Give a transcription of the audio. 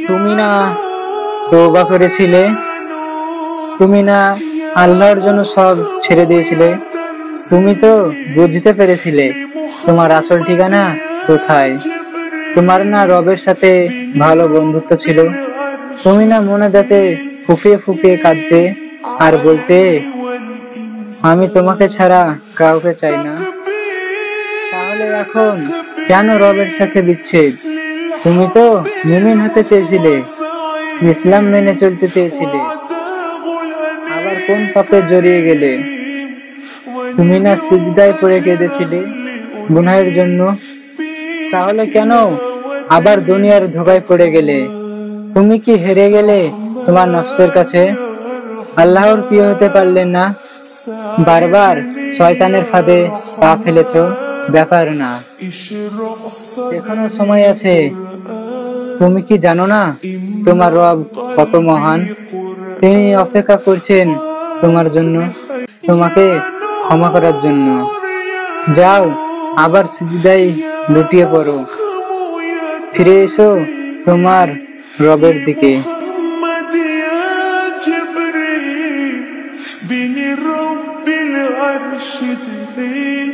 তুমি না তওবা করেছিলে? তুমি না আল্লাহর জন্য সব ছেড়ে দিয়েছিলে? তুমি তো বুঝতে পেরেছিলে তোমার আসল ঠিকানা কোথায়। তোমার না রবের সাথে ভালো বন্ধুত্ব ছিল। তুমি না মোনাজাতে ফুঁপিয়ে ফুঁপিয়ে কাঁদতে আর বলতে, আমি তোমাকে ছাড়া কাউকে চাই না। তাহলে এখন কেন রবের সাথে বিচ্ছেদ? তুমি তো মুমিন হতে চেয়েছিলে, ইসলাম মেনে চলতে চেয়েছিলে, আবার কোন পাপে জড়িয়ে গেলে? তুমি না সিজদায় পড়ে কেঁদেছিলে গুনাহের জন্য? তাহলে কেন আবার দুনিয়ার ধোঁকায় পড়ে গেলে? তুমি কি হেরে গেলে তোমার নফসের কাছে? আল্লাহর প্রিয় হতে পারলে না? বারবার শয়তানের ফাঁদে পা ফেলেছ? ব্যাপার না, এখনো সময় আছে। তুমি কি জানো না তোমার রব কত মহান? তিনি অপেক্ষা করছেন তোমার জন্য, তোমাকে ক্ষমা করার জন্য। যাও, আবার সিজদায় লুটিয়ে পড়ো, ফিরে এসো তোমার রবের দিকে। بين رب العرش دليل